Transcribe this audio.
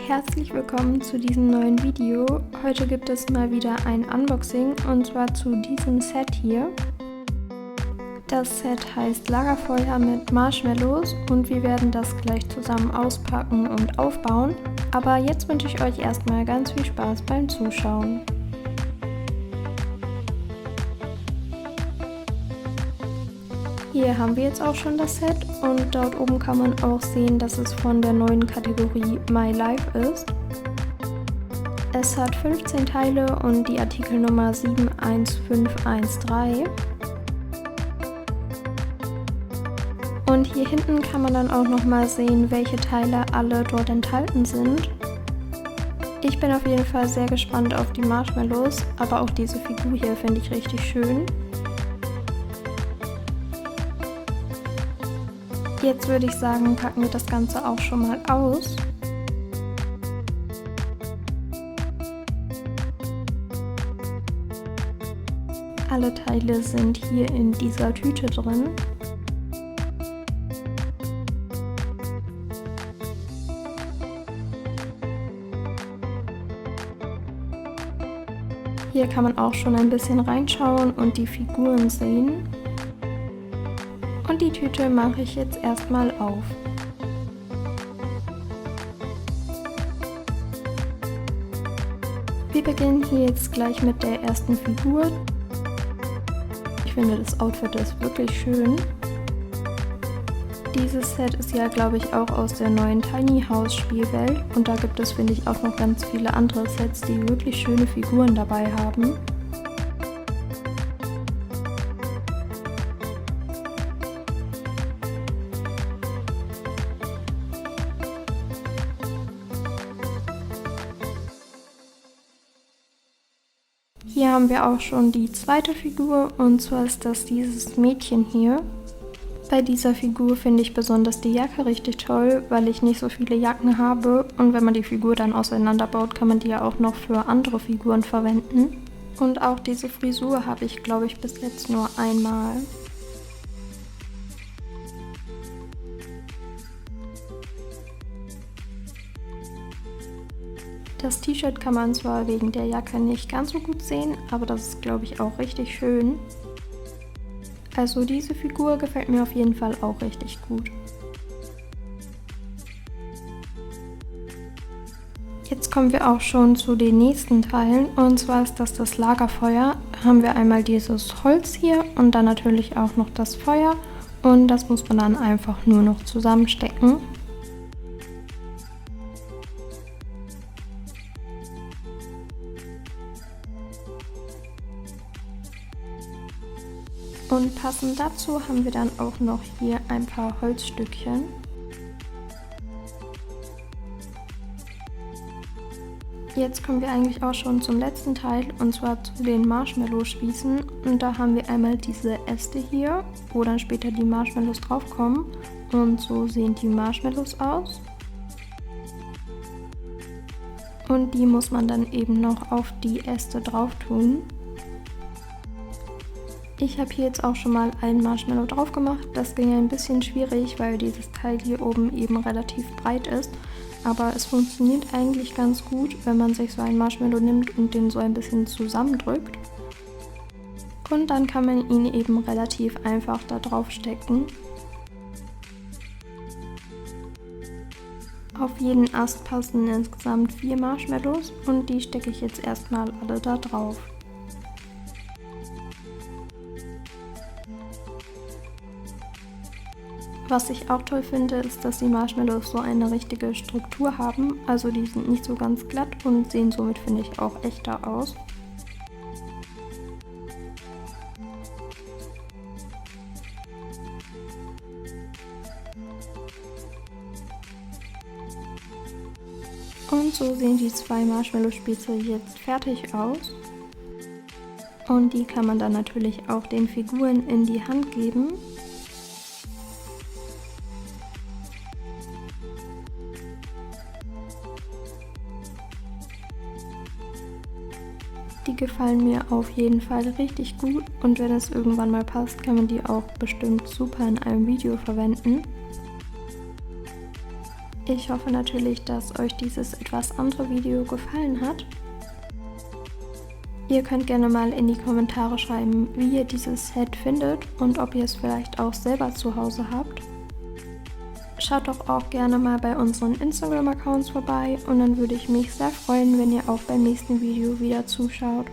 herzlich willkommen zu diesem neuen Video. Heute gibt es mal wieder ein Unboxing und zwar zu diesem Set hier. Das Set heißt Lagerfeuer mit Marshmallows und wir werden das gleich zusammen auspacken und aufbauen. Aber jetzt wünsche ich euch erstmal ganz viel Spaß beim Zuschauen. Hier haben wir jetzt auch schon das Set und dort oben kann man auch sehen, dass es von der neuen Kategorie My Life ist. Es hat 15 Teile und die Artikelnummer 71513. Und hier hinten kann man dann auch nochmal sehen, welche Teile alle dort enthalten sind. Ich bin auf jeden Fall sehr gespannt auf die Marshmallows, aber auch diese Figur hier finde ich richtig schön. Jetzt würde ich sagen, packen wir das Ganze auch schon mal aus. Alle Teile sind hier in dieser Tüte drin. Hier kann man auch schon ein bisschen reinschauen und die Figuren sehen. Und die Tüte mache ich jetzt erstmal auf. Wir beginnen hier jetzt gleich mit der ersten Figur. Ich finde, das Outfit ist wirklich schön. Dieses Set ist ja, glaube ich, auch aus der neuen Tiny House Spielwelt. Und da gibt es, finde ich, auch noch ganz viele andere Sets, die wirklich schöne Figuren dabei haben. Hier haben wir auch schon die zweite Figur und zwar ist das dieses Mädchen hier. Bei dieser Figur finde ich besonders die Jacke richtig toll, weil ich nicht so viele Jacken habe und wenn man die Figur dann auseinanderbaut, kann man die ja auch noch für andere Figuren verwenden. Und auch diese Frisur habe ich, glaube ich, bis jetzt nur einmal. Das T-Shirt kann man zwar wegen der Jacke nicht ganz so gut sehen, aber das ist, glaube ich, auch richtig schön. Also diese Figur gefällt mir auf jeden Fall auch richtig gut. Jetzt kommen wir auch schon zu den nächsten Teilen und zwar ist das Lagerfeuer. Da haben wir einmal dieses Holz hier und dann natürlich auch noch das Feuer und das muss man dann einfach nur noch zusammenstecken. Und passend dazu haben wir dann auch noch hier ein paar Holzstückchen. Jetzt kommen wir eigentlich auch schon zum letzten Teil und zwar zu den Marshmallow-Spießen. Und da haben wir einmal diese Äste hier, wo dann später die Marshmallows draufkommen. Und so sehen die Marshmallows aus. Und die muss man dann eben noch auf die Äste drauf tun. Ich habe hier jetzt auch schon mal ein Marshmallow drauf gemacht. Das ging ein bisschen schwierig, weil dieses Teil hier oben eben relativ breit ist. Aber es funktioniert eigentlich ganz gut, wenn man sich so ein Marshmallow nimmt und den so ein bisschen zusammendrückt. Und dann kann man ihn eben relativ einfach da drauf stecken. Auf jeden Ast passen insgesamt 4 Marshmallows und die stecke ich jetzt erstmal alle da drauf. Was ich auch toll finde, ist, dass die Marshmallows so eine richtige Struktur haben. Also die sind nicht so ganz glatt und sehen somit, finde ich, auch echter aus. Und so sehen die 2 Marshmallow-Spieße jetzt fertig aus. Und die kann man dann natürlich auch den Figuren in die Hand geben. Die gefallen mir auf jeden Fall richtig gut und wenn es irgendwann mal passt, kann man die auch bestimmt super in einem Video verwenden. Ich hoffe natürlich, dass euch dieses etwas andere Video gefallen hat. Ihr könnt gerne mal in die Kommentare schreiben, wie ihr dieses Set findet und ob ihr es vielleicht auch selber zu Hause habt. Schaut doch auch gerne mal bei unseren Instagram-Accounts vorbei und dann würde ich mich sehr freuen, wenn ihr auch beim nächsten Video wieder zuschaut.